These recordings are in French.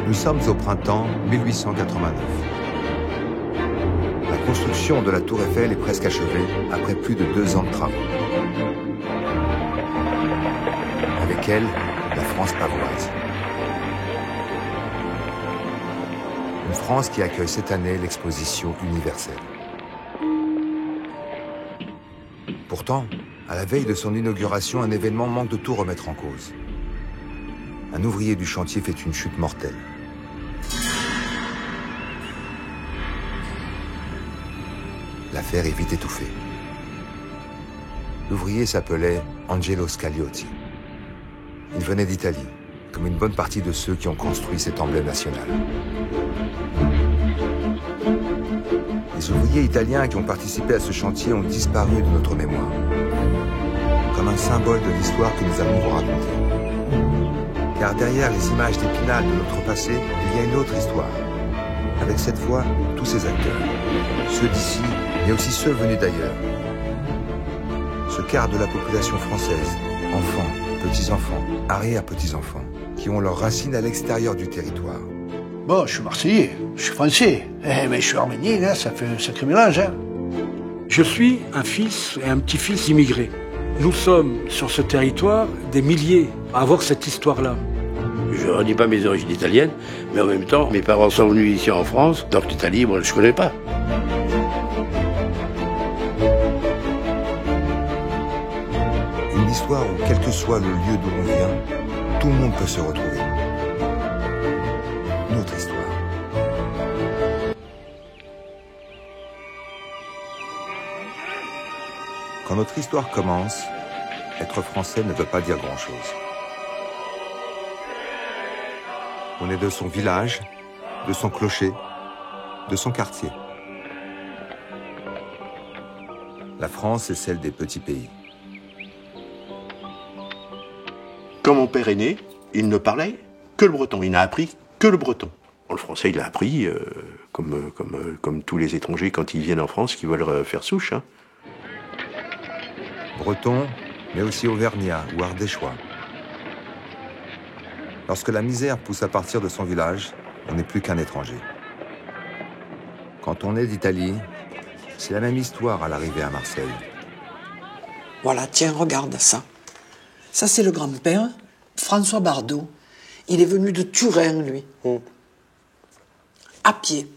Nous sommes au printemps 1889. La construction de la Tour Eiffel est presque achevée après plus de 2 ans de travaux. Avec elle, la France pavoise. Une France qui accueille cette année l'exposition universelle. Pourtant, à la veille de son inauguration, un événement manque de tout remettre en cause. Un ouvrier du chantier fait une chute mortelle. L'affaire est vite étouffée. L'ouvrier s'appelait Angelo Scagliotti. Il venait d'Italie, comme une bonne partie de ceux qui ont construit cet emblème national. Les ouvriers italiens qui ont participé à ce chantier ont disparu de notre mémoire, comme un symbole de l'histoire que nous allons vous raconter. Car derrière les images d'Épinal de notre passé, il y a une autre histoire, avec cette fois tous ces acteurs, ceux d'ici, mais aussi ceux venus d'ailleurs. Ce quart de la population française, enfants, petits-enfants, arrière-petits-enfants, qui ont leurs racines à l'extérieur du territoire. Bon, je suis Marseillais, je suis Français, mais je suis Arménien, hein, ça fait un sacré mélange. Hein. Je suis un fils et un petit-fils immigrés. Nous sommes sur ce territoire des milliers à avoir cette histoire-là. Je ne redis pas mes origines italiennes, mais en même temps, mes parents sont venus ici en France, donc l'Italie, moi, je ne connais pas. Une histoire où, quel que soit le lieu d'où on vient, tout le monde peut se retrouver. Notre histoire. Quand notre histoire commence, être français ne veut pas dire grand-chose. On est de son village, de son clocher, de son quartier. La France est celle des petits pays. Quand mon père est né, il ne parlait que le breton. Il n'a appris que le breton. Le français, il l'a appris comme tous les étrangers quand ils viennent en France, qui veulent faire souche. Hein. Breton, mais aussi auvergnat ou ardéchois. Lorsque la misère pousse à partir de son village, on n'est plus qu'un étranger. Quand on est d'Italie, c'est la même histoire à l'arrivée à Marseille. Voilà, tiens, regarde ça. Ça, c'est le grand-père, François Bardot. Il est venu de Turin, lui. À pied.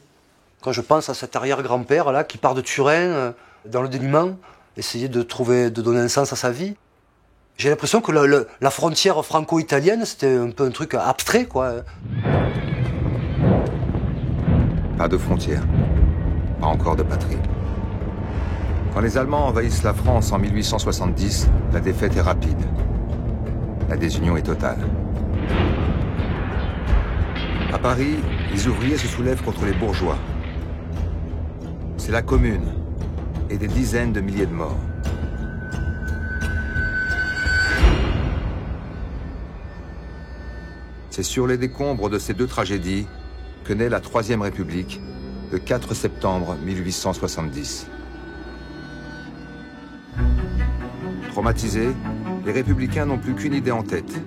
Quand je pense à cet arrière-grand-père là qui part de Turin dans le dénuement, essayer de donner un sens à sa vie, j'ai l'impression que la frontière franco-italienne, c'était un peu un truc abstrait, quoi. Pas de frontières, pas encore de patrie. Quand les Allemands envahissent la France en 1870, la défaite est rapide. La désunion est totale. À Paris, les ouvriers se soulèvent contre les bourgeois. C'est la Commune et des dizaines de milliers de morts. C'est sur les décombres de ces deux tragédies que naît la Troisième République le 4 septembre 1870. Traumatisés, les républicains n'ont plus qu'une idée en tête.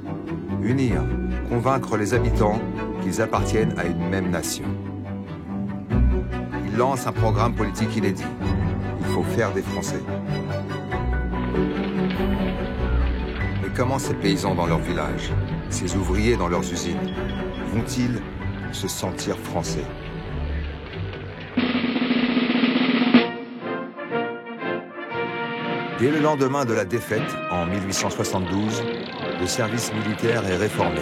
Unir, convaincre les habitants qu'ils appartiennent à une même nation. Ils lancent un programme politique inédit. Il faut faire des Français. Mais comment ces paysans dans leur village, ces ouvriers dans leurs usines, vont-ils se sentir français ? Dès le lendemain de la défaite, en 1872, le service militaire est réformé.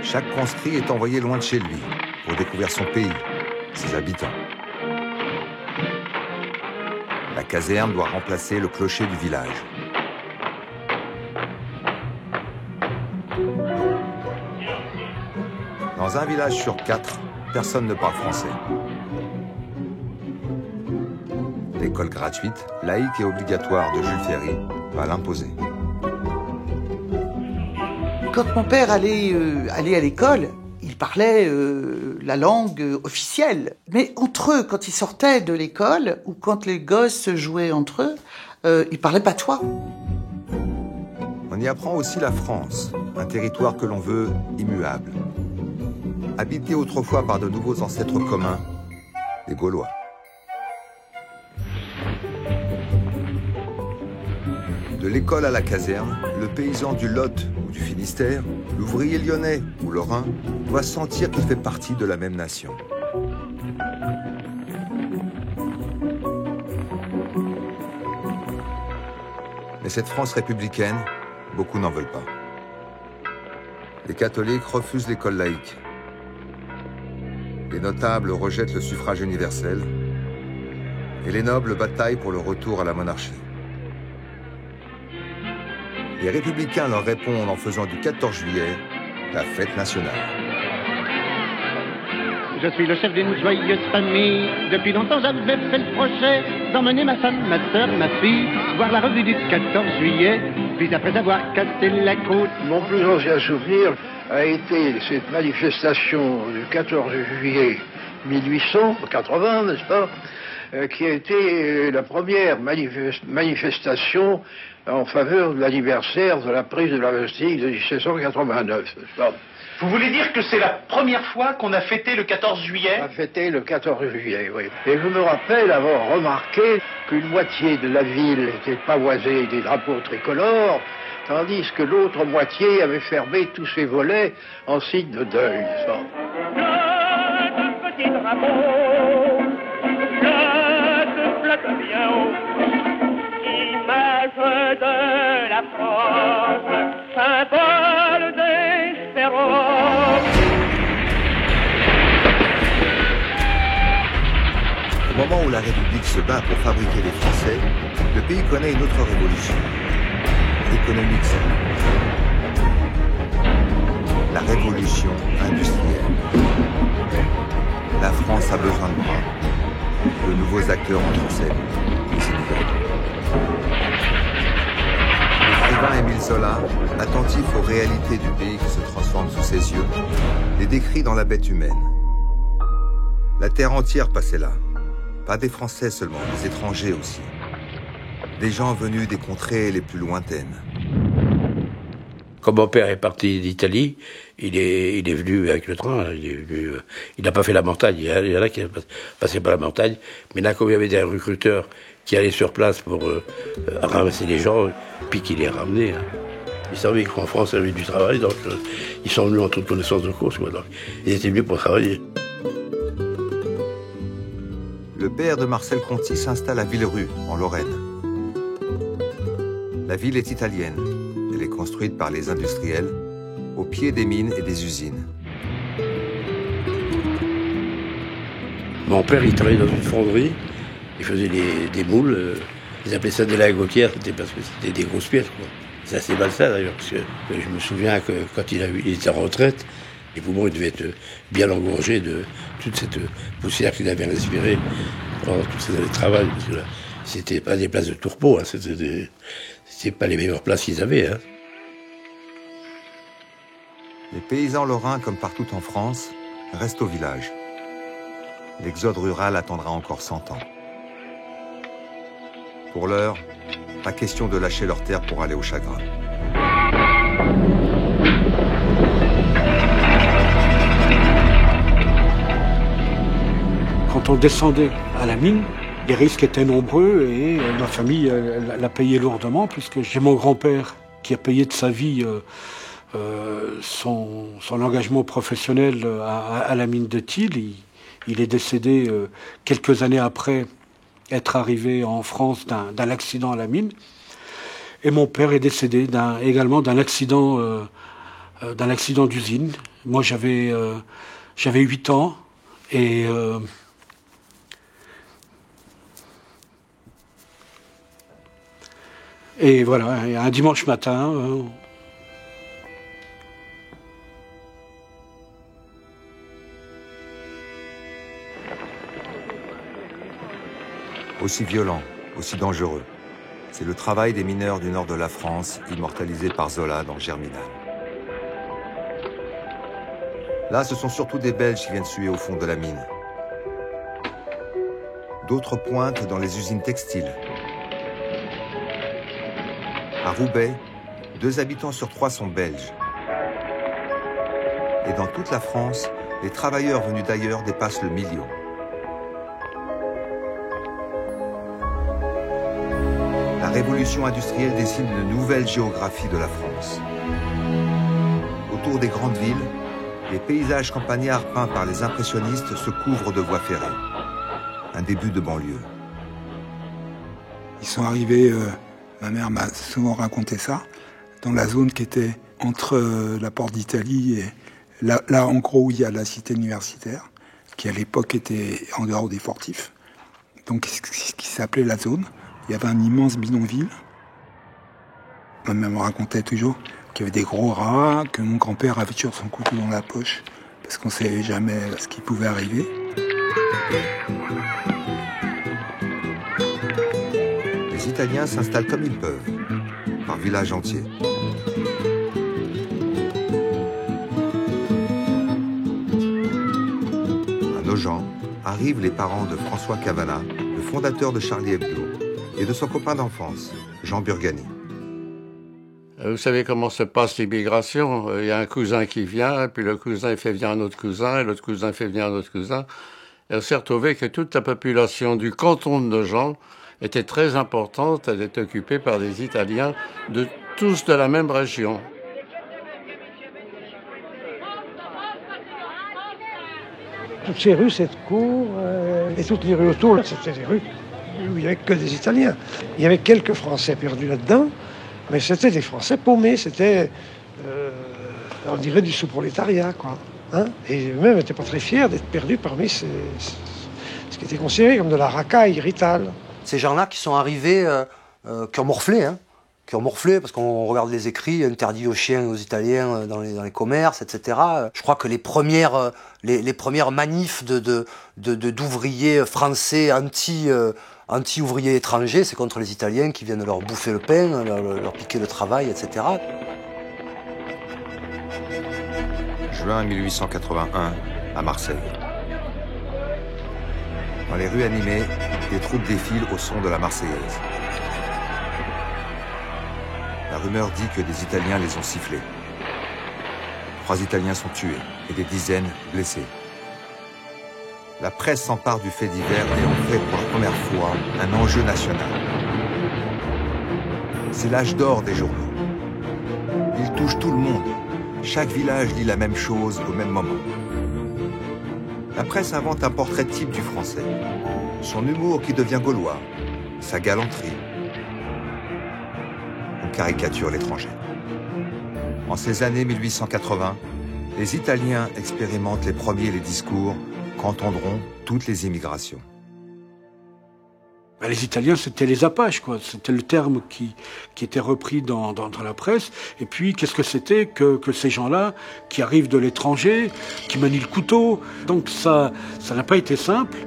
Chaque conscrit est envoyé loin de chez lui pour découvrir son pays, ses habitants. La caserne doit remplacer le clocher du village. Dans un village sur 4, personne ne parle français. L'école gratuite, laïque et obligatoire de Jules Ferry va l'imposer. Quand mon père allait à l'école, il parlait la langue officielle. Mais entre eux, quand ils sortaient de l'école, ou quand les gosses jouaient entre eux, ils parlaient patois. On y apprend aussi la France, un territoire que l'on veut immuable. Habité autrefois par de nouveaux ancêtres communs, les Gaulois. De l'école à la caserne, le paysan du Lot ou du Finistère, l'ouvrier lyonnais ou lorrain, doit sentir qu'il fait partie de la même nation. Mais cette France républicaine, beaucoup n'en veulent pas. Les catholiques refusent l'école laïque. Les notables rejettent le suffrage universel. Et les nobles bataillent pour le retour à la monarchie. Les républicains leur répondent en faisant du 14 juillet la fête nationale. Je suis le chef d'une joyeuse famille. Depuis longtemps j'avais fait le projet d'emmener ma femme, ma soeur, ma fille voir la revue du 14 juillet. Puis après avoir cassé la côte... Mon plus ancien souvenir a été cette manifestation du 14 juillet 1880, n'est-ce pas, qui a été la première manifestation en faveur de l'anniversaire de la prise de la Bastille de 1789, n'est-ce pas? Vous voulez dire que c'est la première fois qu'on a fêté le 14 juillet? On a fêté le 14 juillet, oui. Et je me rappelle avoir remarqué qu'une moitié de la ville était pavoisée des drapeaux tricolores, tandis que l'autre moitié avait fermé tous ses volets en signe de deuil. Le petit drapeau, je te flotte bien haut, image de la France, symbole d'espérance. Au moment où la République se bat pour fabriquer les Français, le pays connaît une autre révolution, économique celle. La révolution industrielle. La France a besoin de bras. De nouveaux acteurs entre scène. L'écrivain Émile Zola, attentif aux réalités du pays qui se transforme sous ses yeux, les décrit dans La bête humaine. La terre entière passait là. Pas des Français seulement, des étrangers aussi. Des gens venus des contrées les plus lointaines. Quand mon père est parti d'Italie, il est venu avec le train. Il n'a pas fait la montagne. Il y en a qui passaient par la montagne. Mais là, comme il y avait des recruteurs qui allaient sur place pour ramasser les gens, puis qui les ramenaient. Hein. Ils savaient qu'en France, il y avait du travail, donc ils sont venus en toute connaissance de cause. Quoi, donc, ils étaient venus pour travailler. Le père de Marcel Conti s'installe à Villerue, en Lorraine. La ville est italienne. Elle est construite par les industriels, au pied des mines et des usines. Mon père, il travaillait dans une fonderie. Il faisait des moules. Ils appelaient ça des lagotières, c'était parce que c'était des grosses pièces, quoi. C'est assez mal ça, d'ailleurs, parce que je me souviens que quand il était en retraite, les poumons, ils devaient être bien engorgés de toute cette poussière qu'il avait respirée pendant toutes ces années de travail. Parce que là, c'était pas des places de tourpeau, hein, c'était pas les meilleures places qu'ils avaient. Hein. Les paysans lorrains, comme partout en France, restent au village. L'exode rural attendra encore 100 ans. Pour l'heure, pas question de lâcher leur terre pour aller au chagrin. Quand on descendait à la mine, les risques étaient nombreux et ma famille l'a payé lourdement, puisque j'ai mon grand-père qui a payé de sa vie son engagement professionnel à la mine de Thiel. Il est décédé quelques années après être arrivé en France d'un accident à la mine. Et mon père est décédé également d'un accident d'usine. Moi, j'avais 8 ans et voilà, un dimanche matin, aussi violent, aussi dangereux. C'est le travail des mineurs du nord de la France, immortalisé par Zola dans Germinal. Là, ce sont surtout des Belges qui viennent suer au fond de la mine. D'autres pointent dans les usines textiles. À Roubaix, 2 habitants sur 3 sont belges. Et dans toute la France, les travailleurs venus d'ailleurs dépassent le million. La révolution industrielle dessine une nouvelle géographie de la France. Autour des grandes villes, les paysages campagnards peints par les impressionnistes se couvrent de voies ferrées. Un début de banlieue. Ils sont arrivés, ma mère m'a souvent raconté ça, dans la zone qui était entre la Porte d'Italie et là en gros où il y a la cité universitaire, qui à l'époque était en dehors des fortifs, donc ce qui s'appelait la zone. Il y avait un immense bidonville. Ma mère me racontait toujours qu'il y avait des gros rats, que mon grand-père avait toujours son couteau dans la poche, parce qu'on ne savait jamais ce qui pouvait arriver. Les Italiens s'installent comme ils peuvent, par village entier. À Nogent arrivent les parents de François Cavana, le fondateur de Charlie Hebdo, et de son copain d'enfance, Jean Burgani. Vous savez comment se passe l'immigration? Il y a un cousin qui vient, puis le cousin fait venir un autre cousin, et l'autre cousin fait venir un autre cousin. Et on s'est retrouvé que toute la population du canton de Nogent était très importante, elle était occupée par des Italiens tous de la même région. Toutes ces rues, cette cour, et toutes les rues autour, c'était des rues où il n'y avait que des Italiens. Il y avait quelques Français perdus là-dedans, mais c'était des Français paumés, c'était, on dirait, du sous-prolétariat, quoi. Hein, et eux-mêmes n'étaient pas très fiers d'être perdus parmi ce qui était considéré comme de la racaille ritale. Ces gens-là qui sont arrivés, qui ont morflé, parce qu'on regarde les écrits, interdits aux chiens et aux Italiens dans les commerces, etc. Je crois que les premières manifs d'ouvriers français anti-ouvriers étrangers, c'est contre les Italiens qui viennent leur bouffer le pain, leur piquer le travail, etc. Juin 1881, à Marseille. Dans les rues animées, des troupes défilent au son de la Marseillaise. La rumeur dit que des Italiens les ont sifflés. 3 Italiens sont tués et des dizaines blessés. La presse s'empare du fait divers et en fait pour la première fois un enjeu national. C'est l'âge d'or des journaux. Il touche tout le monde. Chaque village lit la même chose au même moment. La presse invente un portrait type du Français. Son humour qui devient gaulois, sa galanterie. On caricature l'étranger. En ces années 1880, les Italiens expérimentent les premiers les discours qu'entendront toutes les immigrations. Les Italiens, c'était les Apaches, quoi. C'était le terme qui était repris dans la presse. Et puis, qu'est-ce que c'était que ces gens-là, qui arrivent de l'étranger, qui manient le couteau. Donc ça n'a pas été simple.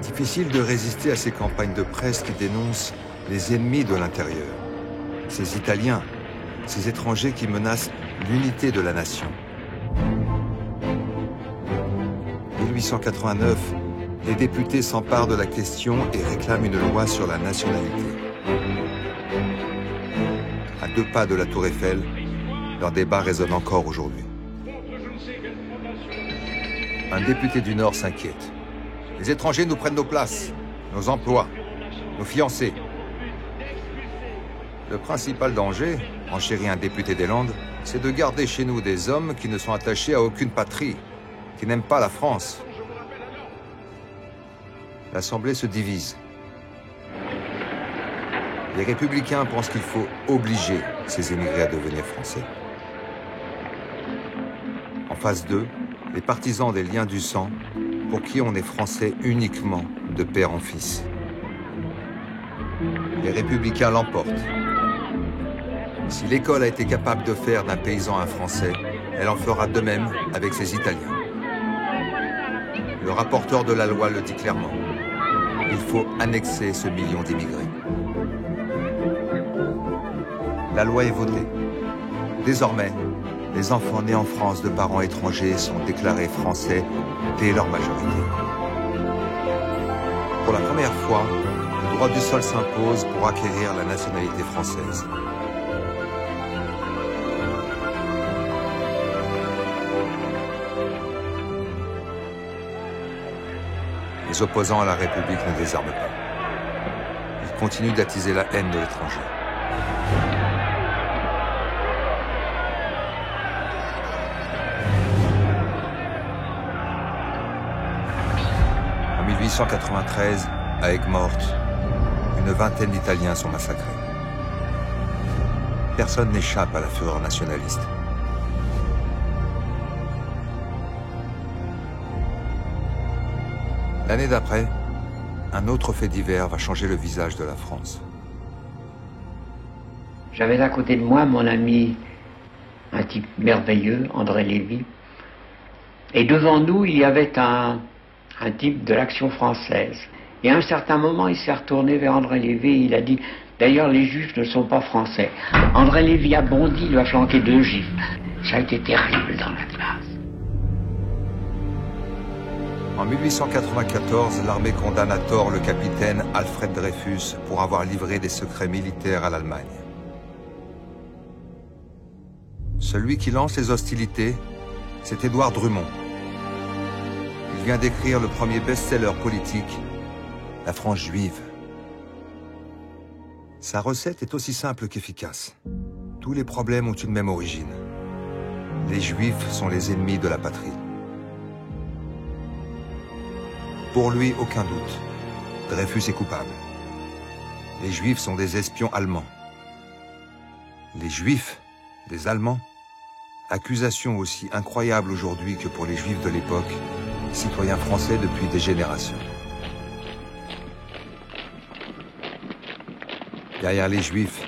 Difficile de résister à ces campagnes de presse qui dénoncent les ennemis de l'intérieur. Ces Italiens, ces étrangers qui menacent l'unité de la nation. 1889, les députés s'emparent de la question et réclament une loi sur la nationalité. À 2 pas de la Tour Eiffel, leur débat résonne encore aujourd'hui. Un député du Nord s'inquiète. Les étrangers nous prennent nos places, nos emplois, nos fiancés. Le principal danger, enchérit un député des Landes, c'est de garder chez nous des hommes qui ne sont attachés à aucune patrie, qui n'aiment pas la France. L'Assemblée se divise. Les républicains pensent qu'il faut obliger ces émigrés à devenir français. En phase 2, les partisans des liens du sang, pour qui on est français uniquement de père en fils. Les républicains l'emportent. Si l'école a été capable de faire d'un paysan un Français, elle en fera de même avec ses Italiens. Le rapporteur de la loi le dit clairement. Il faut annexer ce million d'immigrés. La loi est votée. Désormais, les enfants nés en France de parents étrangers sont déclarés français dès leur majorité. Pour la première fois, le droit du sol s'impose pour acquérir la nationalité française. Les opposants à la République ne désarment pas. Ils continuent d'attiser la haine de l'étranger. En 1893, à Aigues-Mortes, une vingtaine d'Italiens sont massacrés. Personne n'échappe à la fureur nationaliste. L'année d'après, un autre fait divers va changer le visage de la France. J'avais à côté de moi mon ami, un type merveilleux, André Lévy. Et devant nous, il y avait un type de l'Action française. Et à un certain moment, il s'est retourné vers André Lévy et il a dit « D'ailleurs, les Juifs ne sont pas français ». André Lévy a bondi, il lui a flanqué 2 gifles. Ça a été terrible dans la classe. En 1894, l'armée condamne à tort le capitaine Alfred Dreyfus pour avoir livré des secrets militaires à l'Allemagne. Celui qui lance les hostilités, c'est Édouard Drumont. Il vient d'écrire le premier best-seller politique, La France juive. Sa recette est aussi simple qu'efficace. Tous les problèmes ont une même origine. Les Juifs sont les ennemis de la patrie. Pour lui, aucun doute. Dreyfus est coupable. Les Juifs sont des espions allemands. Les Juifs, des Allemands? Accusation aussi incroyable aujourd'hui que pour les Juifs de l'époque, citoyens français depuis des générations. Derrière les Juifs,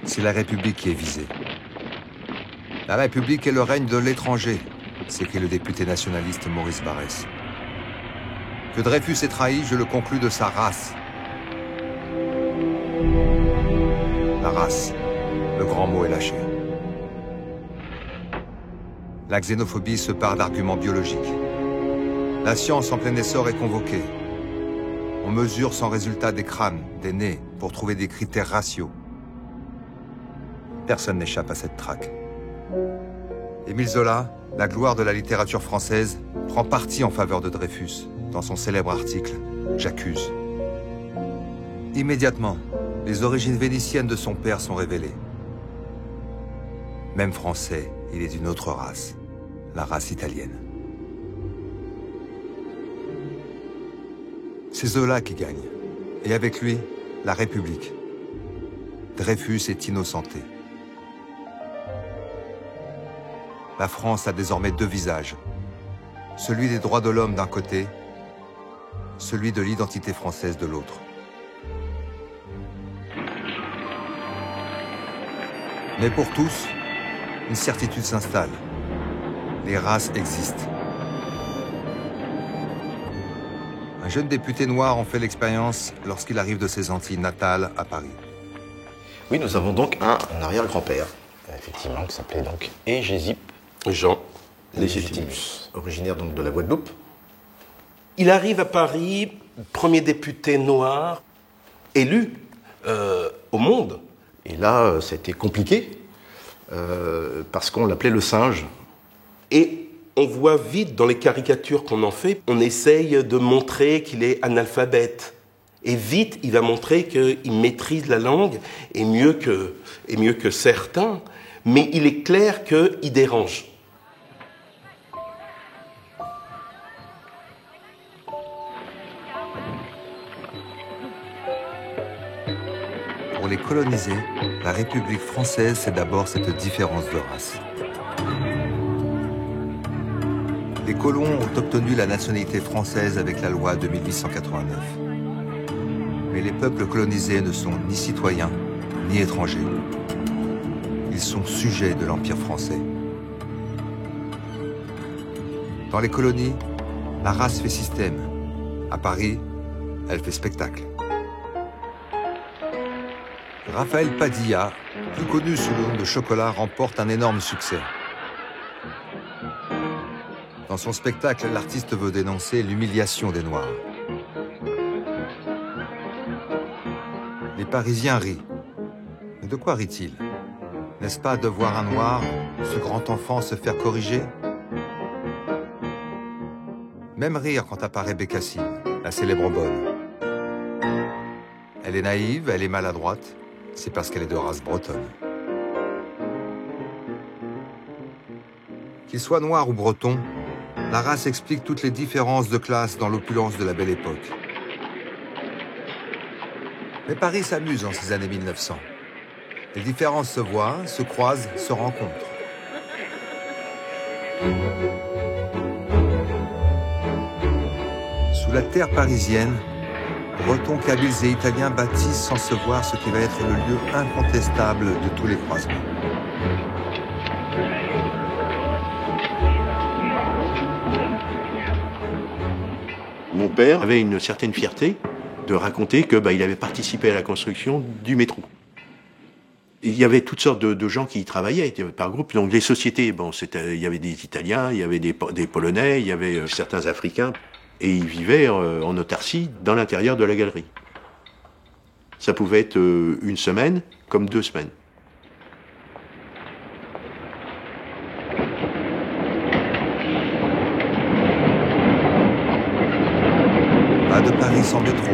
c'est la République qui est visée. La République est le règne de l'étranger, s'écrit le député nationaliste Maurice Barrès. Que Dreyfus ait trahi, je le conclus de sa race. La race, le grand mot est lâché. La xénophobie se part d'arguments biologiques. La science en plein essor est convoquée. On mesure sans résultat des crânes, des nez, pour trouver des critères raciaux. Personne n'échappe à cette traque. Émile Zola, la gloire de la littérature française, prend parti en faveur de Dreyfus, dans son célèbre article « J'accuse ». Immédiatement, les origines vénitiennes de son père sont révélées. Même français, il est d'une autre race, la race italienne. C'est Zola qui gagne, et avec lui, la République. Dreyfus est innocenté. La France a désormais 2 visages, celui des droits de l'homme d'un côté, celui de l'identité française de l'autre. Mais pour tous, une certitude s'installe. Les races existent. Un jeune député noir en fait l'expérience lorsqu'il arrive de ses Antilles natales à Paris. Oui, nous avons donc un arrière-grand-père, effectivement, qui s'appelait donc Hégésippe Jean Légitimus, originaire donc de la Guadeloupe. Il arrive à Paris, premier député noir, élu au monde. Et là, c'était compliqué, parce qu'on l'appelait le singe. Et on voit vite dans les caricatures qu'on en fait, on essaye de montrer qu'il est analphabète. Et vite, il va montrer qu'il maîtrise la langue, et mieux que certains, mais il est clair qu'il dérange. Pour les colonisés, la République française, c'est d'abord cette différence de race. Les colons ont obtenu la nationalité française avec la loi de 1889. Mais les peuples colonisés ne sont ni citoyens, ni étrangers. Ils sont sujets de l'Empire français. Dans les colonies, la race fait système. À Paris, elle fait spectacle. Raphaël Padilla, plus connu sous le nom de Chocolat, remporte un énorme succès. Dans son spectacle, l'artiste veut dénoncer l'humiliation des Noirs. Parisien rit. Mais de quoi rit-il? N'est-ce pas de voir un noir, ce grand enfant, se faire corriger? Même rire quand apparaît Bécassine, la célèbre bonne. Elle est naïve, elle est maladroite, c'est parce qu'elle est de race bretonne. Qu'il soit noir ou breton, la race explique toutes les différences de classe dans l'opulence de la belle époque. Mais Paris s'amuse en ces années 1900. Les différences se voient, se croisent, se rencontrent. Sous la terre parisienne, Bretons, Kabyles et Italiens bâtissent sans se voir ce qui va être le lieu incontestable de tous les croisements. Mon père avait une certaine fierté de raconter que il avait participé à la construction du métro. Il y avait toutes sortes de gens qui y travaillaient par groupe. Donc les sociétés, il y avait des Italiens, il y avait des Polonais, il y avait certains Africains. Et ils vivaient en autarcie dans l'intérieur de la galerie. Ça pouvait être une semaine comme 2 semaines. Pas de Paris sans métro.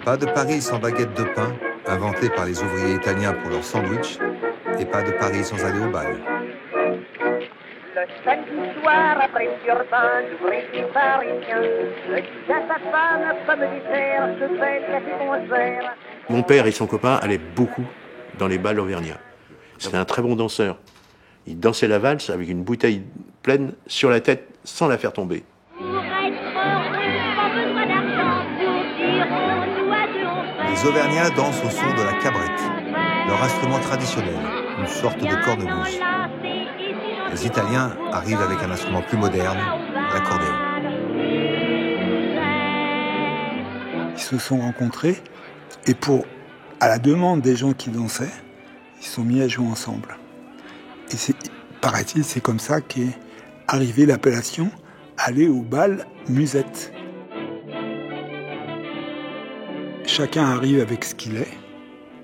Pas de Paris sans baguette de pain, inventée par les ouvriers italiens pour leur sandwich. Et pas de Paris sans aller au bal. Le samedi soir, après Urbain, l'ouvrier parisien, le dit à sa femme comme dessert, ce bel café-concert. Mon père et son copain allaient beaucoup dans les bals auvergnats. C'était un très bon danseur. Il dansait la valse avec une bouteille pleine sur la tête sans la faire tomber. Les Auvergnats dansent au son de la cabrette, leur instrument traditionnel, une sorte de cornemuse. Les Italiens arrivent avec un instrument plus moderne, l'accordéon. Ils se sont rencontrés et à la demande des gens qui dansaient, ils se sont mis à jouer ensemble. Et paraît-il, c'est comme ça qu'est arrivée l'appellation « aller au bal musette ». Chacun arrive avec ce qu'il est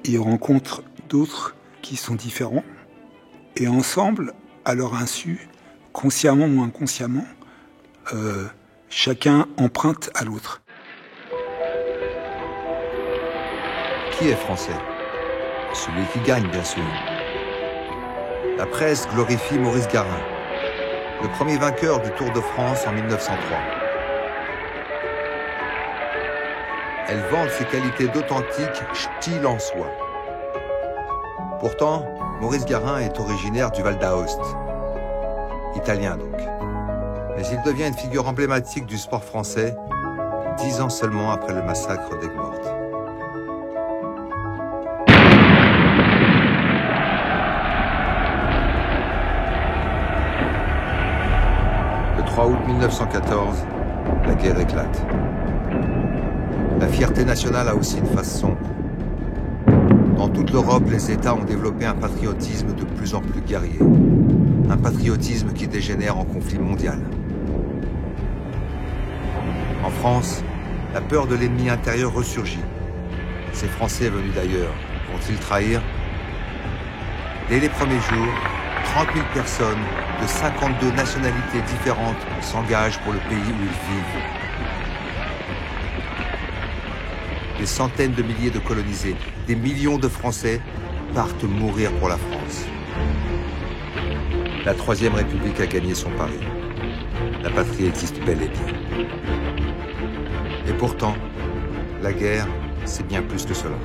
et rencontre d'autres qui sont différents. Et ensemble, à leur insu, consciemment ou inconsciemment, chacun emprunte à l'autre. Qui est français? Celui qui gagne, bien sûr. La presse glorifie Maurice Garin, le premier vainqueur du Tour de France en 1903. Elle vante ses qualités d'authentique style en soi. Pourtant, Maurice Garin est originaire du Val d'Aoste, italien donc. Mais il devient une figure emblématique du sport français 10 ans seulement après le massacre d'Aigues-Mortes. Le 3 août 1914, la guerre éclate. La fierté nationale a aussi une face sombre. Dans toute l'Europe, les États ont développé un patriotisme de plus en plus guerrier. Un patriotisme qui dégénère en conflit mondial. En France, la peur de l'ennemi intérieur ressurgit. Ces Français venus d'ailleurs vont-ils trahir? Dès les premiers jours, 30 000 personnes de 52 nationalités différentes s'engagent pour le pays où ils vivent. Des centaines de milliers de colonisés, des millions de Français partent mourir pour la France. La Troisième République a gagné son pari. La patrie existe bel et bien. Et pourtant, la guerre, c'est bien plus que cela.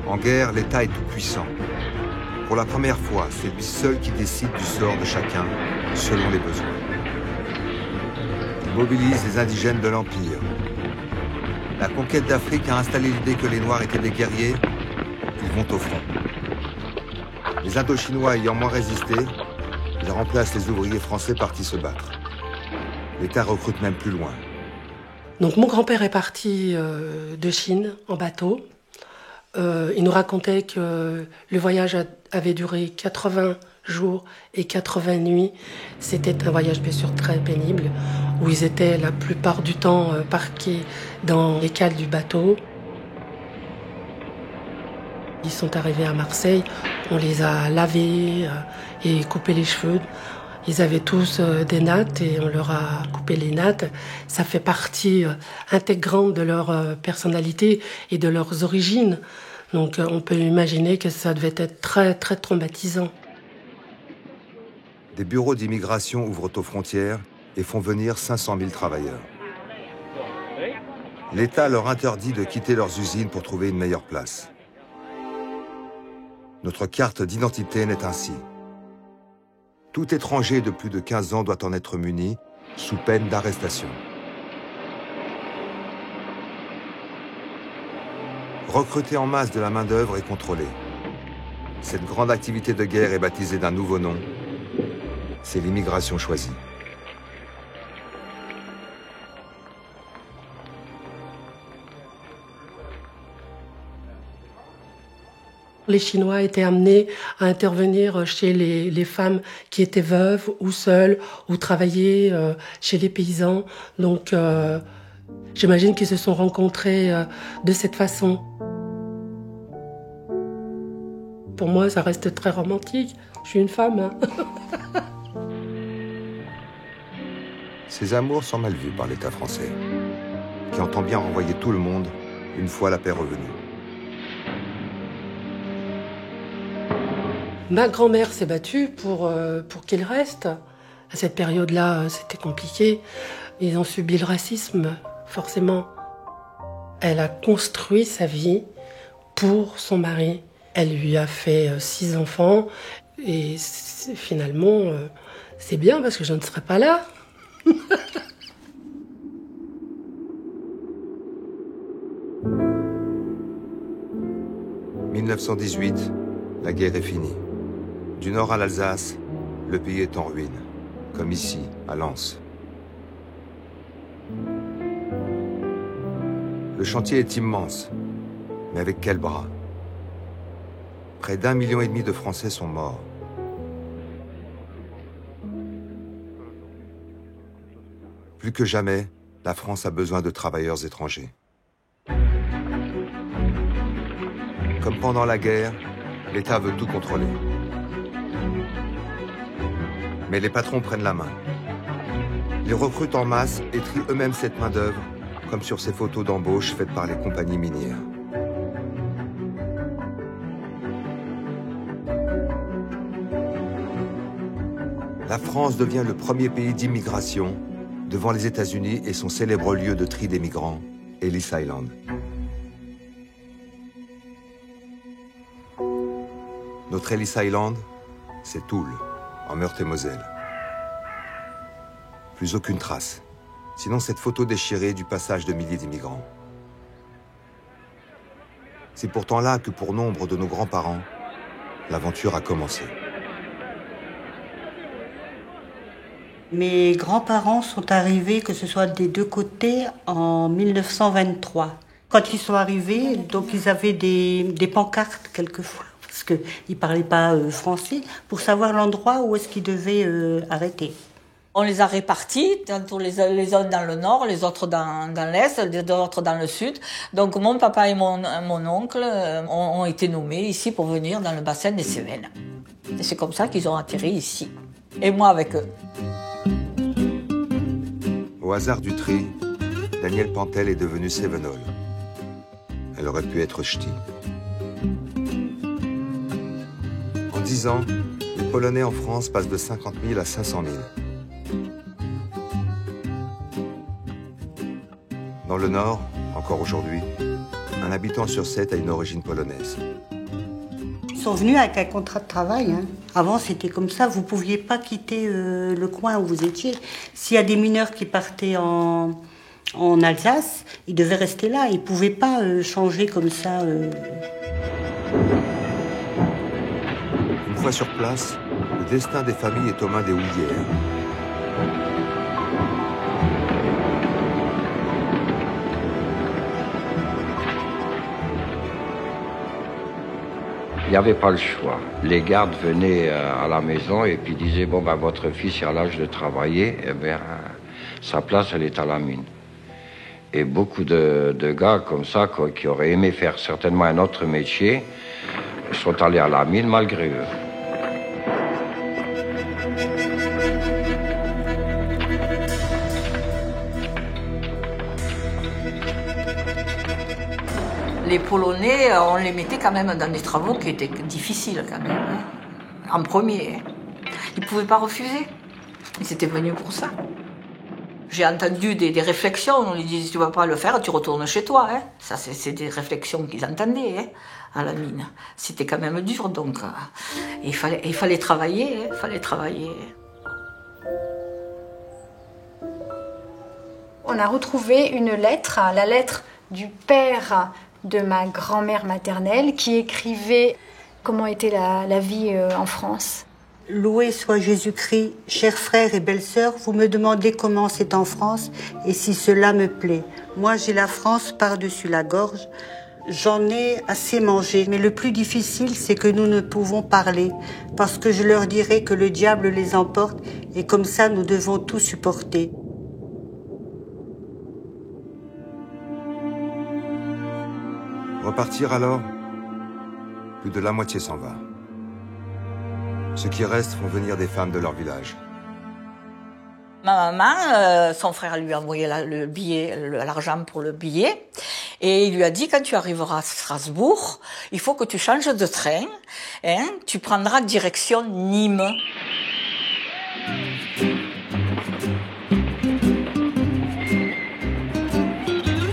En guerre, l'État est tout puissant. Pour la première fois, c'est lui seul qui décide du sort de chacun, selon les besoins. Il mobilise les indigènes de l'Empire. La conquête d'Afrique a installé l'idée que les Noirs étaient des guerriers. Ils vont au front. Les Indochinois ayant moins résisté, ils remplacent les ouvriers français partis se battre. L'État recrute même plus loin. Donc mon grand-père est parti de Chine en bateau. Il nous racontait que le voyage avait duré 80 jours et 80 nuits. C'était un voyage bien sûr très pénible, où ils étaient la plupart du temps parqués dans les cales du bateau. Ils sont arrivés à Marseille, on les a lavés et coupé les cheveux. Ils avaient tous des nattes et on leur a coupé les nattes. Ça fait partie intégrante de leur personnalité et de leurs origines. Donc on peut imaginer que ça devait être très, très traumatisant. Des bureaux d'immigration ouvrent aux frontières et font venir 500 000 travailleurs. L'État leur interdit de quitter leurs usines pour trouver une meilleure place. Notre carte d'identité naît ainsi. Tout étranger de plus de 15 ans doit en être muni, sous peine d'arrestation. Recruter en masse de la main-d'œuvre est contrôlée. Cette grande activité de guerre est baptisée d'un nouveau nom. C'est l'immigration choisie. Les Chinois étaient amenés à intervenir chez les femmes qui étaient veuves ou seules ou travaillaient chez les paysans. Donc j'imagine qu'ils se sont rencontrés de cette façon. Pour moi, ça reste très romantique. Je suis une femme. Hein. Ces amours sont mal vus par l'État français, qui entend bien renvoyer tout le monde une fois la paix revenue. Ma grand-mère s'est battue pour qu'il reste. À cette période-là, c'était compliqué. Ils ont subi le racisme, forcément. Elle a construit sa vie pour son mari. Elle lui a fait 6 enfants. Et finalement, c'est bien parce que je ne serais pas là. 1918, la guerre est finie. Du nord à l'Alsace, le pays est en ruine, comme ici, à Lens. Le chantier est immense, mais avec quels bras? Près d'1,5 million de Français sont morts. Plus que jamais, la France a besoin de travailleurs étrangers. Comme pendant la guerre, l'État veut tout contrôler. Mais les patrons prennent la main. Ils recrutent en masse et trient eux-mêmes cette main-d'œuvre, comme sur ces photos d'embauche faites par les compagnies minières. La France devient le premier pays d'immigration devant les États-Unis et son célèbre lieu de tri des migrants, Ellis Island. Notre Ellis Island, c'est Toul, en Meurthe-et-Moselle. Plus aucune trace, sinon cette photo déchirée du passage de milliers d'immigrants. C'est pourtant là que pour nombre de nos grands-parents, l'aventure a commencé. Mes grands-parents sont arrivés, que ce soit des deux côtés, en 1923. Quand ils sont arrivés, donc ils avaient des pancartes quelquefois, parce qu'ils ne parlaient pas français, pour savoir l'endroit où est-ce qu'ils devaient arrêter. On les a répartis, les uns dans le nord, les autres dans l'est, les autres dans le sud. Donc mon papa et mon oncle ont été nommés ici pour venir dans le bassin des Cévennes. Et c'est comme ça qu'ils ont atterri ici. Et moi avec eux. Au hasard du tri, Danielle Pantel est devenue Cévenole. Elle aurait pu être ch'ti. En 10 ans, les Polonais en France passent de 50 000 à 500 000. Dans le Nord, encore aujourd'hui, un habitant sur 7 a une origine polonaise. Ils sont venus avec un contrat de travail. Hein. Avant, c'était comme ça. Vous ne pouviez pas quitter le coin où vous étiez. S'il y a des mineurs qui partaient en Alsace, ils devaient rester là. Ils ne pouvaient pas changer comme ça. Une fois sur place, le destin des familles est aux mains des houillères. Il n'y avait pas le choix. Les gardes venaient à la maison et puis disaient, bon, ben, votre fils est à l'âge de travailler, eh bien, sa place, elle est à la mine. Et beaucoup de gars comme ça, qui auraient aimé faire certainement un autre métier, sont allés à la mine malgré eux. Les Polonais, on les mettait quand même dans des travaux qui étaient difficiles quand même, hein. En premier. Hein. Ils ne pouvaient pas refuser. Ils étaient venus pour ça. J'ai entendu des réflexions, on lui disait, tu ne vas pas le faire, tu retournes chez toi. Hein. Ça, c'est des réflexions qu'ils entendaient, hein, à la mine. C'était quand même dur, donc il fallait travailler, hein, il fallait travailler. On a retrouvé une lettre, la lettre du père de ma grand-mère maternelle, qui écrivait comment était la vie en France. Loué soit Jésus-Christ, chers frères et belles-sœurs, vous me demandez comment c'est en France et si cela me plaît. Moi, j'ai la France par-dessus la gorge. J'en ai assez mangé, mais le plus difficile, c'est que nous ne pouvons parler, parce que je leur dirai que le diable les emporte et comme ça, nous devons tout supporter. Repartir alors? Plus de la moitié s'en va. Ceux qui restent font venir des femmes de leur village. Ma maman, son frère lui a envoyé le billet, l'argent pour le billet, et il lui a dit, quand tu arriveras à Strasbourg, il faut que tu changes de train, hein, tu prendras direction Nîmes.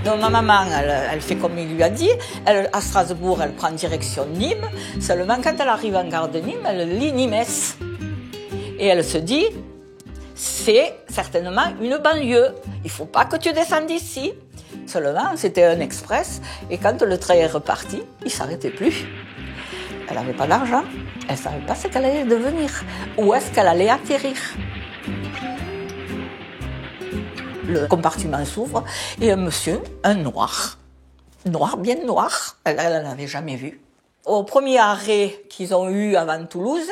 Donc ma maman, elle fait comme il lui a dit. À Strasbourg, elle prend direction Nîmes. Seulement, quand elle arrive en gare de Nîmes, elle lit Nîmes. Et elle se dit, c'est certainement une banlieue. Il ne faut pas que tu descendes d'ici. Seulement, c'était un express. Et quand le train est reparti, il ne s'arrêtait plus. Elle n'avait pas d'argent. Elle ne savait pas ce qu'elle allait devenir. Où est-ce qu'elle allait atterrir. Le compartiment s'ouvre et un monsieur, un noir, bien noir, elle n'en avait jamais vu. Au premier arrêt qu'ils ont eu avant Toulouse,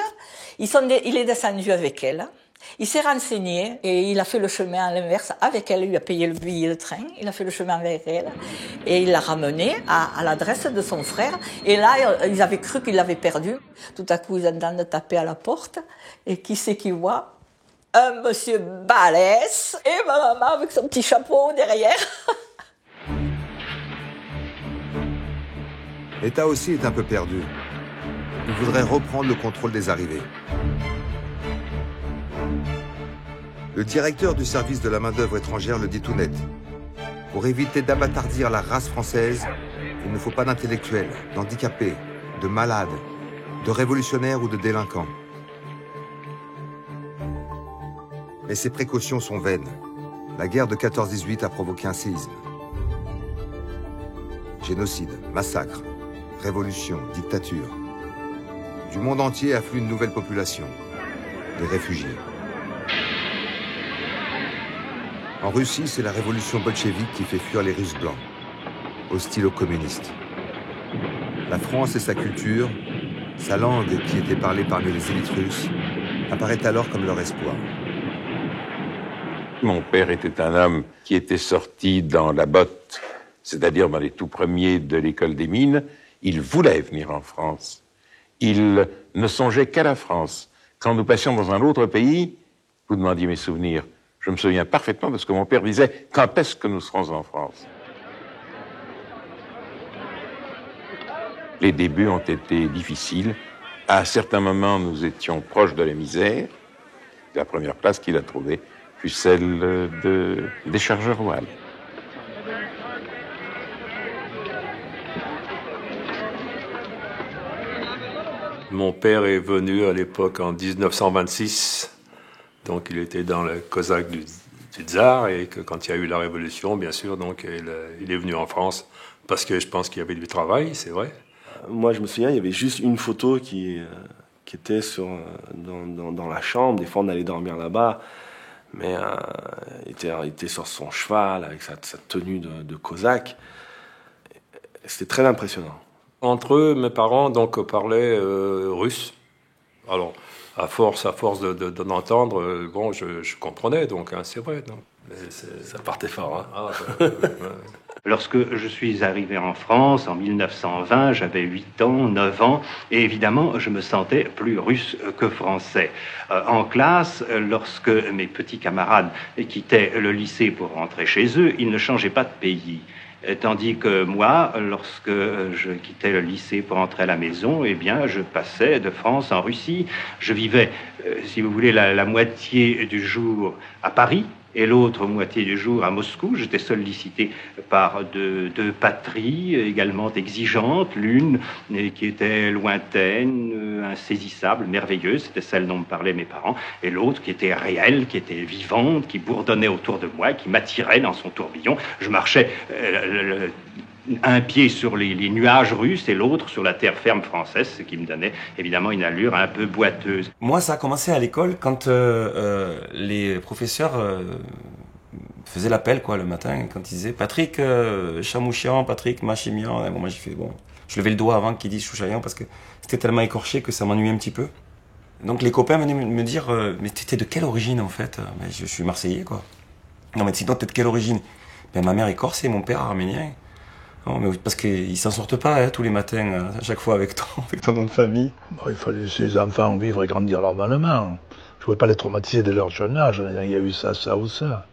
il est descendu avec elle, il s'est renseigné et il a fait le chemin à l'inverse avec elle, il lui a payé le billet de train, il a fait le chemin avec elle et il l'a ramené à l'adresse de son frère. Et là, ils avaient cru qu'il l'avait perdu. Tout à coup, ils entendent taper à la porte et qui c'est qui voit ? Un monsieur balèze et ma maman avec son petit chapeau derrière. L'État aussi est un peu perdu. Il voudrait reprendre le contrôle des arrivées. Le directeur du service de la main-d'œuvre étrangère le dit tout net. Pour éviter d'abattardir la race française, il ne faut pas d'intellectuels, d'handicapés, de malades, de révolutionnaires ou de délinquants. Mais ces précautions sont vaines. La guerre de 14-18 a provoqué un séisme. Génocide, massacre, révolution, dictature. Du monde entier afflue une nouvelle population, les réfugiés. En Russie, c'est la révolution bolchevique qui fait fuir les Russes blancs, hostiles aux communistes. La France et sa culture, sa langue qui était parlée parmi les élites russes, apparaît alors comme leur espoir. Mon père était un homme qui était sorti dans la botte, c'est-à-dire dans les tout premiers de l'école des mines. Il voulait venir en France. Il ne songeait qu'à la France. Quand nous passions dans un autre pays, vous demandiez mes souvenirs. Je me souviens parfaitement de ce que mon père disait. Quand est-ce que nous serons en France? Les débuts ont été difficiles. À certains moments, nous étions proches de la misère. La première place qu'il a trouvée fut celle des chargeurs Wall. Mon père est venu à l'époque en 1926, donc il était dans le Cosaque du Tsar, et que quand il y a eu la Révolution, bien sûr, donc il est venu en France parce que je pense qu'il y avait du travail, c'est vrai. Moi, je me souviens, il y avait juste une photo qui était dans la chambre. Des fois, on allait dormir là-bas. Mais il était sur son cheval avec sa tenue de cosaque. C'était très impressionnant. Entre eux, mes parents donc parlaient russe. Alors, à force d'en entendre, bon, je comprenais, donc hein, c'est vrai. Non. Ça partait fort. Hein. Lorsque je suis arrivé en France en 1920, j'avais 8 ans, 9 ans, et évidemment, je me sentais plus russe que français. En classe, lorsque mes petits camarades quittaient le lycée pour rentrer chez eux, ils ne changeaient pas de pays. Tandis que moi, lorsque je quittais le lycée pour entrer à la maison, eh bien, je passais de France en Russie. Je vivais, si vous voulez, la moitié du jour à Paris, et l'autre moitié du jour à Moscou. J'étais sollicité par deux patries également exigeantes, l'une qui était lointaine, insaisissable, merveilleuse, c'était celle dont me parlaient mes parents, et l'autre qui était réelle, qui était vivante, qui bourdonnait autour de moi, qui m'attirait dans son tourbillon. Je marchais un pied sur les nuages russes et l'autre sur la terre ferme française, ce qui me donnait évidemment une allure un peu boiteuse. Moi, ça a commencé à l'école quand les professeurs faisaient l'appel le matin, quand ils disaient Patrick Chamouchian, Patrick Machimian. Et bon, moi j'ai fait je levais le doigt avant qu'ils disent Chouchaillan parce que c'était tellement écorché que ça m'ennuyait un petit peu. Donc les copains venaient me dire mais t'étais de quelle origine en fait? Mais je suis marseillais quoi. Non mais sinon t'es de quelle origine? Ben ma mère est corse et mon père arménien. Non, mais parce qu'ils s'en sortent pas tous les matins, à chaque fois avec ton nom de famille. Il fallait laisser les enfants vivre et grandir normalement. Je ne pouvais pas les traumatiser dès leur jeune âge. Il y a eu ça, ça ou ça.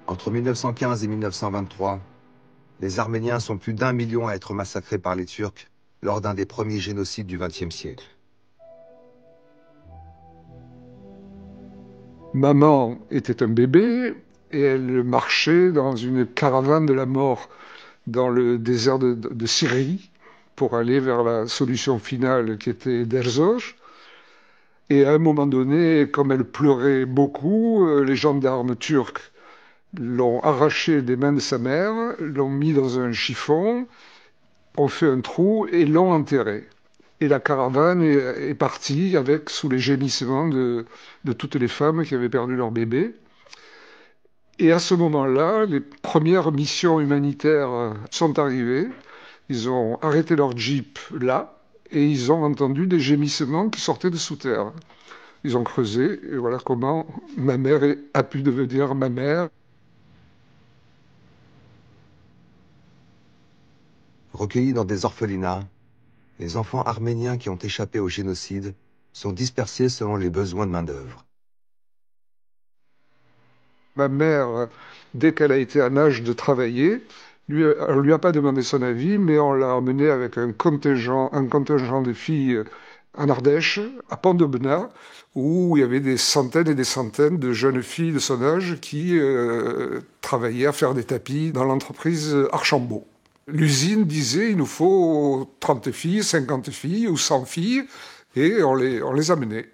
Entre 1915 et 1923, les Arméniens sont plus d'1 million à être massacrés par les Turcs lors d'un des premiers génocides du XXe siècle. Maman était un bébé et elle marchait dans une caravane de la mort dans le désert de Syrie pour aller vers la solution finale qui était Derzoj. Et à un moment donné, comme elle pleurait beaucoup, les gendarmes turcs l'ont arrachée des mains de sa mère, l'ont mis dans un chiffon, ont fait un trou et l'ont enterrée. Et la caravane est partie sous les gémissements de toutes les femmes qui avaient perdu leur bébé. Et à ce moment-là, les premières missions humanitaires sont arrivées. Ils ont arrêté leur jeep là et ils ont entendu des gémissements qui sortaient de sous terre. Ils ont creusé et voilà comment ma mère a pu devenir ma mère. Recueillis dans des orphelinats, les enfants arméniens qui ont échappé au génocide sont dispersés selon les besoins de main-d'œuvre. Ma mère, dès qu'elle a été en âge de travailler, on ne lui a pas demandé son avis, mais on l'a emmenée avec un contingent de filles en Ardèche, à Pont-de-Benat, où il y avait des centaines et des centaines de jeunes filles de son âge qui travaillaient à faire des tapis dans l'entreprise Archambault. L'usine disait il nous faut 30 filles, 50 filles ou 100 filles, et on les amenait.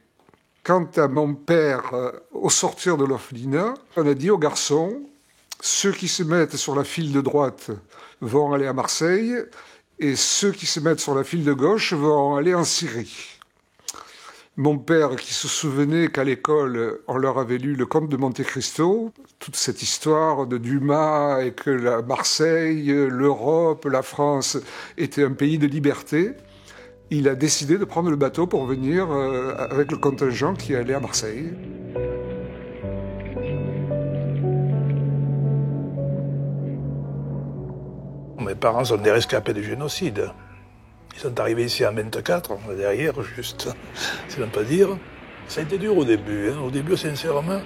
Quant à mon père, au sortir de l'orphelinat, on a dit aux garçons, ceux qui se mettent sur la file de droite vont aller à Marseille, et ceux qui se mettent sur la file de gauche vont aller en Syrie. Mon père, qui se souvenait qu'à l'école, on leur avait lu le Comte de Monte Cristo, toute cette histoire de Dumas et que Marseille, l'Europe, la France étaient un pays de liberté, il a décidé de prendre le bateau pour venir avec le contingent qui allait à Marseille. Mes parents sont des rescapés du génocide. Ils sont arrivés ici en 24, on est derrière juste, c'est on peut dire. Ça a été dur au début. Au début, sincèrement,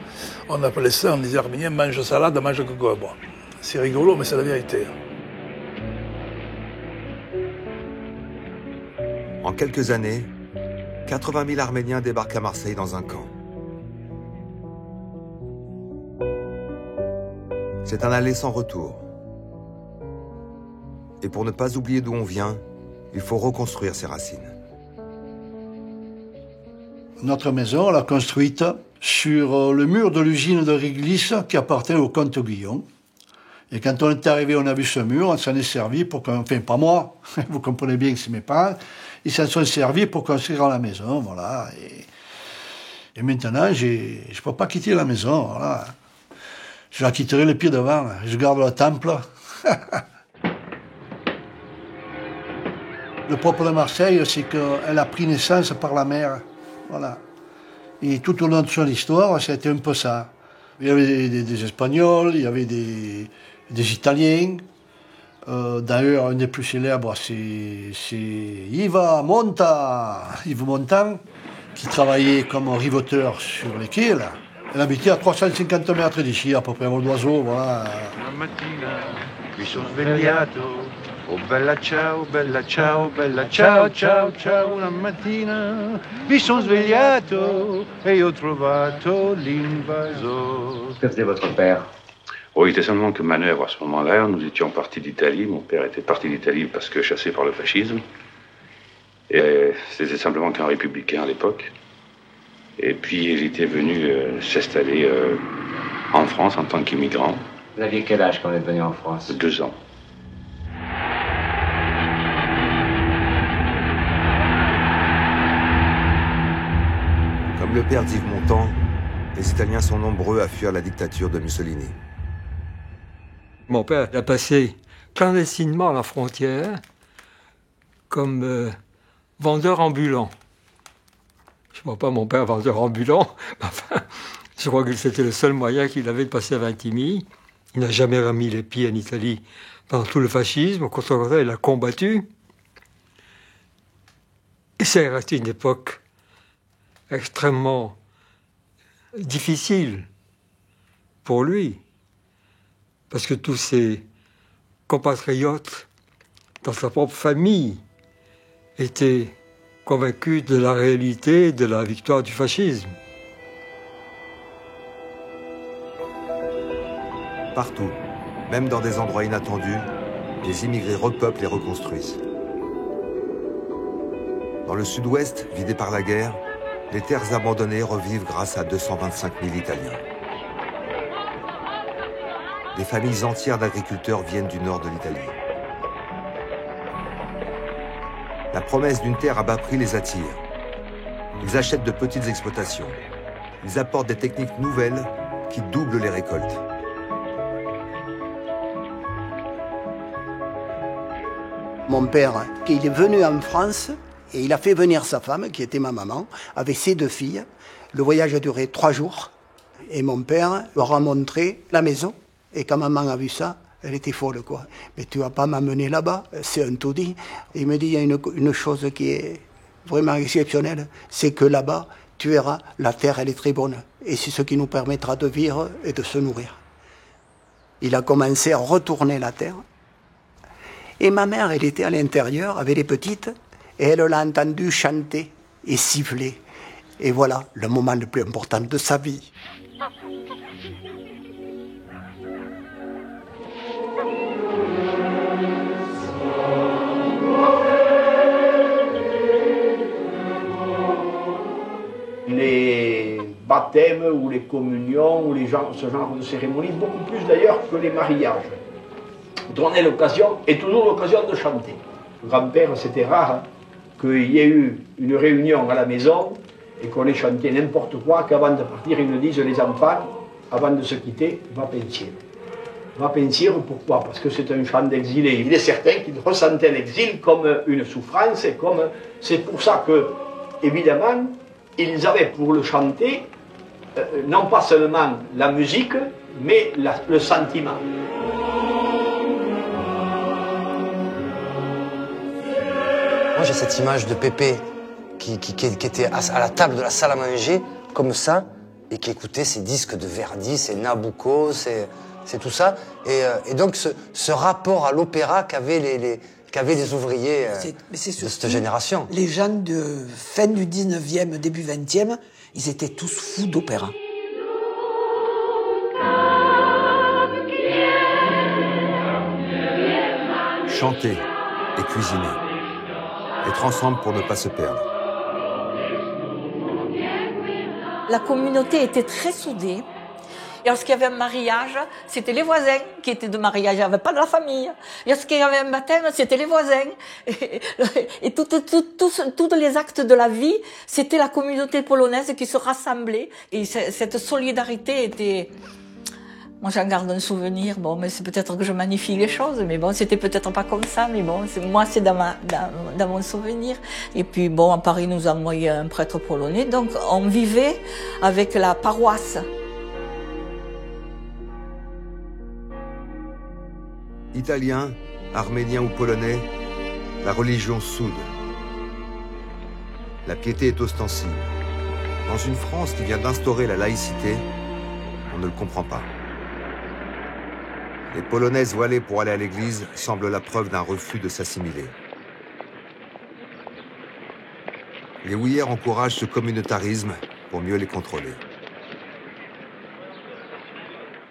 on appelait ça, on disait Arméniens, mange salade, mange coco. Bon, c'est rigolo, mais c'est la vérité. En quelques années, 80 000 Arméniens débarquent à Marseille dans un camp. C'est un aller sans retour. Et pour ne pas oublier d'où on vient, il faut reconstruire ses racines. Notre maison, on l'a construite sur le mur de l'usine de réglisse qui appartient au comte Guillon. Et quand on est arrivé, on a vu ce mur, on s'en est servi pour enfin pas moi, vous comprenez bien que c'est mes parents, ils s'en sont servis pour construire la maison, voilà. Et maintenant, je ne peux pas quitter la maison, voilà. Je la quitterai le pied devant, je garde le temple. Le propre de Marseille, c'est qu'elle a pris naissance par la mer. Voilà. Et tout au long de son histoire, c'était un peu ça. Il y avait des Espagnols, il y avait des Italiens. D'ailleurs, un des plus célèbres, c'est Yves Montand, qui travaillait comme riveteur sur les quais. Là. Elle habitait à 350 mètres d'ici, à peu près, vol d'oiseau, voilà. Una mattina mi sono svegliato, oh bella ciao, ciao, ciao, ciao. Una mattina mi sono svegliato e ho trovato l'invasore. Que faisait votre père? Oh, il était simplement que manœuvre à ce moment-là. Nous étions partis d'Italie. Mon père était parti d'Italie parce que chassé par le fascisme. Et c'était simplement qu'un républicain à l'époque. Et puis il était venu s'installer en France en tant qu'immigrant. Vous aviez quel âge quand vous êtes venu en France? 2 ans. Comme le père d'Yves Montand, les Italiens sont nombreux à fuir la dictature de Mussolini. Mon père a passé clandestinement la frontière comme vendeur ambulant. Je ne vois pas mon père vendeur ambulant, enfin, je crois que c'était le seul moyen qu'il avait de passer à Vintimille. Il n'a jamais remis les pieds en Italie pendant tout le fascisme, au contraire, il a combattu. Et c'est resté une époque extrêmement difficile pour lui, parce que tous ses compatriotes dans sa propre famille étaient convaincus de la réalité de la victoire du fascisme. Partout, même dans des endroits inattendus, les immigrés repeuplent et reconstruisent. Dans le sud-ouest, vidé par la guerre, les terres abandonnées revivent grâce à 225 000 Italiens. Des familles entières d'agriculteurs viennent du nord de l'Italie. La promesse d'une terre à bas prix les attire. Ils achètent de petites exploitations. Ils apportent des techniques nouvelles qui doublent les récoltes. Mon père, il est venu en France et il a fait venir sa femme, qui était ma maman, avec ses 2 filles. Le voyage a duré 3 jours et mon père leur a montré la maison. Et quand maman a vu ça, elle était folle, quoi. Mais tu vas pas m'amener là-bas, c'est un taudis. Et il me dit, il y a une chose qui est vraiment exceptionnelle, c'est que là-bas, tu verras, la terre, elle est très bonne. Et c'est ce qui nous permettra de vivre et de se nourrir. Il a commencé à retourner la terre. Et ma mère, elle était à l'intérieur avec les petites, et elle l'a entendu chanter et siffler. Et voilà, le moment le plus important de sa vie. Les baptêmes ou les communions ou ce genre de cérémonies, beaucoup plus d'ailleurs que les mariages, donnaient l'occasion, et toujours l'occasion de chanter. Grand-père, c'était rare qu'il y ait eu une réunion à la maison et qu'on ait chanté n'importe quoi, qu'avant de partir, ils nous disent les enfants, avant de se quitter, va pensiero. Va pensiero, pourquoi? Parce que c'est un chant d'exilé. Il est certain qu'ils ressentaient l'exil comme une souffrance, et comme... C'est pour ça que, évidemment, ils avaient pour le chanter, non pas seulement la musique, mais le sentiment. Moi j'ai cette image de Pépé qui était à la table de la salle à manger, comme ça, et qui écoutait ces disques de Verdi, ces Nabucco, c'est tout ça. Et donc ce rapport à l'opéra qu'avaient les ouvriers de cette génération. Les gens de fin du 19e, début 20e, ils étaient tous fous d'opéra. Chanter et cuisiner. Être ensemble pour ne pas se perdre. La communauté était très soudée. Et lorsqu'il y avait un mariage, c'était les voisins qui étaient de mariage, il n'y avait pas de la famille. Et lorsqu'il y avait un baptême, c'était les voisins. Et tous les actes de la vie, c'était la communauté polonaise qui se rassemblait. Et cette solidarité était Moi, j'en garde un souvenir. Bon, mais c'est peut-être que je magnifie les choses, mais bon, c'était peut-être pas comme ça, mais bon, moi, c'est dans mon souvenir. Et puis, bon, à Paris, nous a envoyé un prêtre polonais, donc on vivait avec la paroisse. Italien, arménien ou polonais, la religion soude. La piété est ostensible. Dans une France qui vient d'instaurer la laïcité, on ne le comprend pas. Les Polonaises voilées pour aller à l'église semblent la preuve d'un refus de s'assimiler. Les houillères encouragent ce communautarisme pour mieux les contrôler.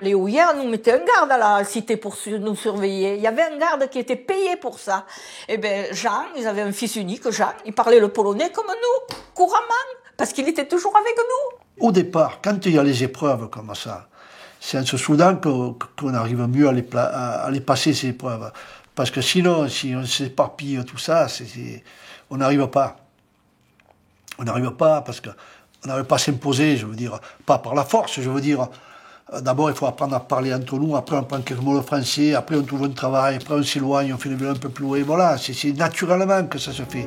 Les houillères nous mettaient un garde à la cité pour nous surveiller. Il y avait un garde qui était payé pour ça. Et bien, Jean, ils avaient un fils unique, Jean, il parlait le polonais comme nous, couramment, parce qu'il était toujours avec nous. Au départ, quand il y a les épreuves comme ça, c'est en se soudant qu'on arrive mieux à les passer, ces épreuves. Parce que sinon, si on s'éparpille tout ça, on n'arrive pas. On n'arrive pas parce qu'on n'arrive pas à s'imposer, je veux dire, pas par la force, je veux dire. D'abord, il faut apprendre à parler entre nous, après on apprend quelques mots le français, après on trouve un travail, après on s'éloigne, on fait le vélo un peu plus loin, voilà, c'est naturellement que ça se fait.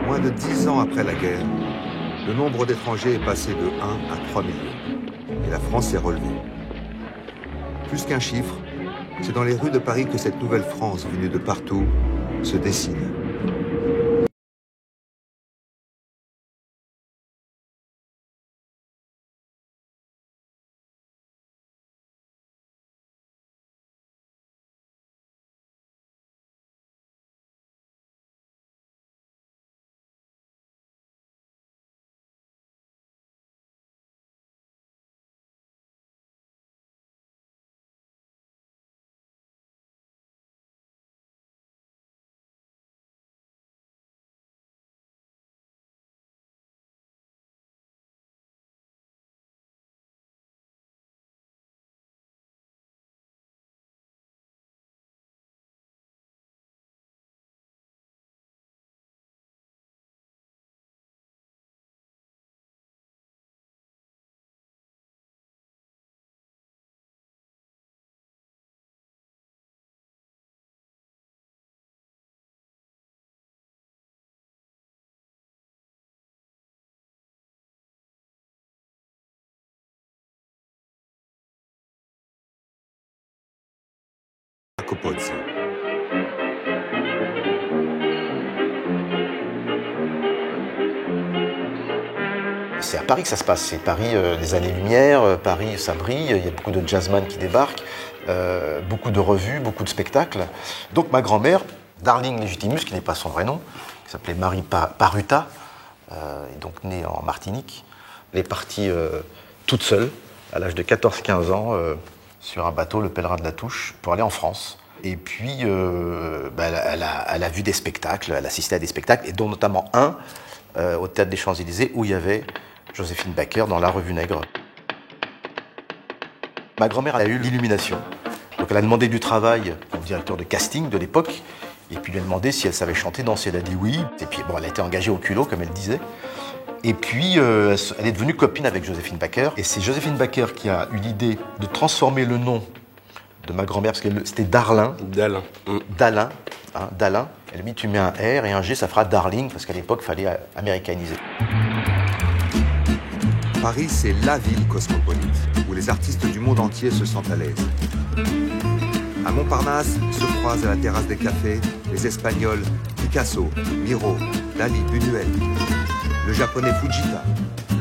Moins de 10 ans après la guerre, le nombre d'étrangers est passé de 1 à 3 millions, et la France est relevée. Plus qu'un chiffre, c'est dans les rues de Paris que cette nouvelle France venue de partout se dessine. Pozzi. C'est à Paris que ça se passe, c'est Paris des années-lumière, Paris ça brille, il y a beaucoup de jazzman qui débarquent, beaucoup de revues, beaucoup de spectacles. Donc ma grand-mère, Darling Légitimus, qui n'est pas son vrai nom, qui s'appelait Marie Paruta, est donc née en Martinique, elle est partie toute seule, à l'âge de 14-15 ans, sur un bateau, le Pèlerin de la Touche, pour aller en France. Et puis, elle a vu des spectacles, elle a assisté à des spectacles, et dont notamment un au Théâtre des Champs-Élysées, où il y avait Joséphine Baker dans La Revue Nègre. Ma grand-mère a eu l'illumination. Donc elle a demandé du travail au directeur de casting de l'époque, et puis lui a demandé si elle savait chanter, danser. Elle a dit oui. Et puis bon, elle a été engagée au culot, comme elle disait. Et puis elle est devenue copine avec Joséphine Baker. Et c'est Joséphine Baker qui a eu l'idée de transformer le nom de ma grand-mère, parce que c'était Darlin. Dalin. Dalin. Hein, Dalin. Elle a dit, tu mets un R et un G, ça fera Darling, parce qu'à l'époque, il fallait américaniser. Paris, c'est la ville cosmopolite, où les artistes du monde entier se sentent à l'aise. À Montparnasse se croisent à la terrasse des cafés les Espagnols Picasso, Miro, Dali, Buñuel, le japonais Fujita,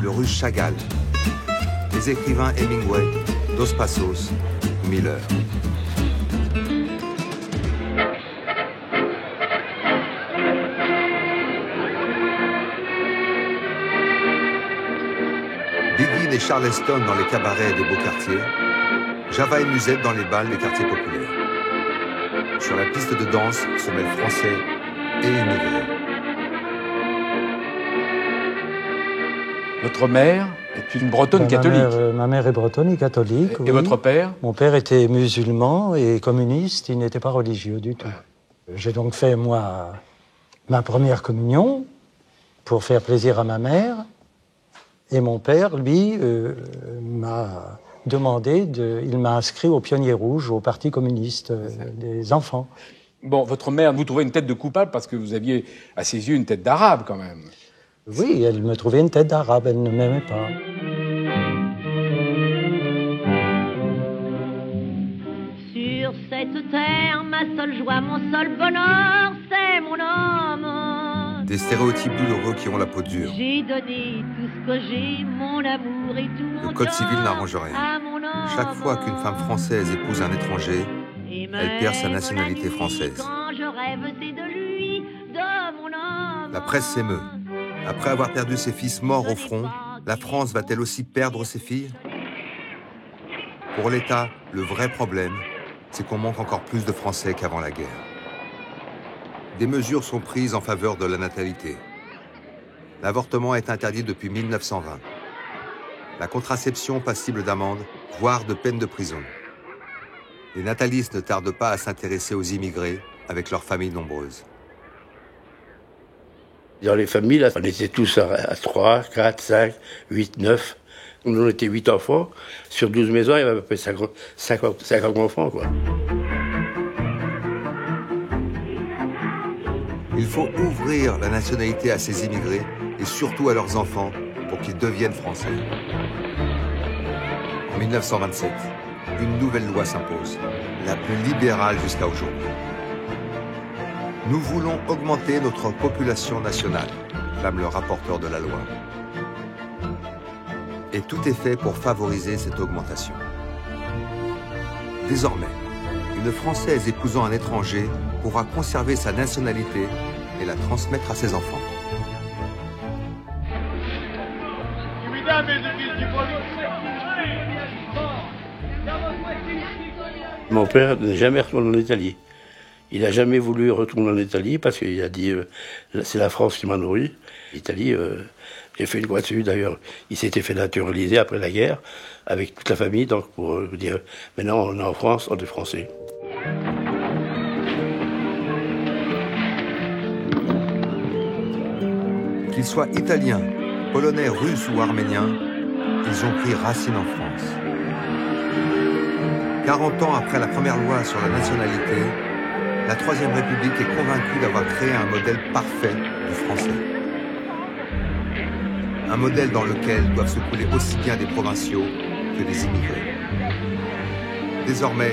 le russe Chagall, les écrivains Hemingway, Dos Passos ou Miller. Big et Charleston dans les cabarets des beaux quartiers, Java et Musette dans les bals des quartiers populaires. Sur la piste de danse se mêlent français et immigrés. Votre mère est une bretonne catholique. Ma mère est bretonne et catholique. Et votre père? Mon père était musulman et communiste, il n'était pas religieux du tout. J'ai donc fait, moi, ma première communion pour faire plaisir à ma mère. Et mon père, lui, m'a demandé, il m'a inscrit au Pionnier Rouge, au Parti communiste des enfants. Bon, votre mère vous trouvait une tête de coupable parce que vous aviez à ses yeux une tête d'arabe quand même. Oui, elle me trouvait une tête d'arabe, elle ne m'aimait pas. Sur cette terre, ma seule joie, mon seul bonheur, c'est mon homme. Des stéréotypes douloureux qui ont la peau dure. J'ai donné tout ce que j'ai, mon amour et tout mon Le code civil cœur n'arrange rien. à mon homme. Chaque fois qu'une femme française épouse un étranger, elle perd sa nationalité française. Quand je rêve, c'est de lui, de mon homme. La presse s'émeut. Après avoir perdu ses fils morts au front, la France va-t-elle aussi perdre ses filles? Pour l'État, le vrai problème, c'est qu'on manque encore plus de Français qu'avant la guerre. Des mesures sont prises en faveur de la natalité. L'avortement est interdit depuis 1920. La contraception passible d'amende, voire de peine de prison. Les natalistes ne tardent pas à s'intéresser aux immigrés avec leurs familles nombreuses. Dans les familles, là, on était tous à 3, 4, 5, 8, 9. Nous, on était 8 enfants. Sur 12 maisons, il y avait à peu près 50 enfants, quoi. Il faut ouvrir la nationalité à ces immigrés et surtout à leurs enfants pour qu'ils deviennent français. En 1927, une nouvelle loi s'impose, la plus libérale jusqu'à aujourd'hui. Nous voulons augmenter notre population nationale, clame le rapporteur de la loi. Et tout est fait pour favoriser cette augmentation. Désormais, une Française épousant un étranger pourra conserver sa nationalité et la transmettre à ses enfants. Mon père n'est jamais retourné en Italie. Il n'a jamais voulu retourner en Italie parce qu'il a dit c'est la France qui m'a nourri. L'Italie, j'ai fait une croix dessus d'ailleurs. Il s'était fait naturaliser après la guerre avec toute la famille, donc pour dire maintenant on est en France, on est français. Qu'ils soient italiens, polonais, russes ou arméniens, ils ont pris racine en France. 40 ans après la première loi sur la nationalité, la Troisième République est convaincue d'avoir créé un modèle parfait du français. Un modèle dans lequel doivent se couler aussi bien des provinciaux que des immigrés. Désormais,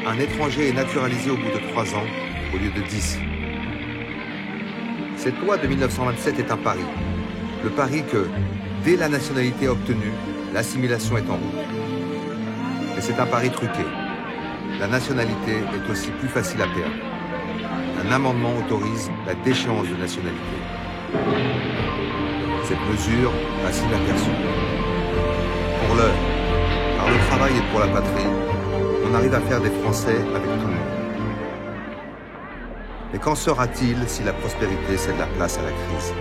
un étranger est naturalisé au bout de 3 ans au lieu de 10. Cette loi de 1927 est un pari. Le pari que, dès la nationalité obtenue, l'assimilation est en route. Mais c'est un pari truqué. La nationalité est aussi plus facile à perdre. Un amendement autorise la déchéance de nationalité. Cette mesure passe inaperçue. Pour l'heure, par le travail et pour la patrie, on arrive à faire des Français avec tout le monde. Mais qu'en sera-t-il si la prospérité cède la place à la crise ?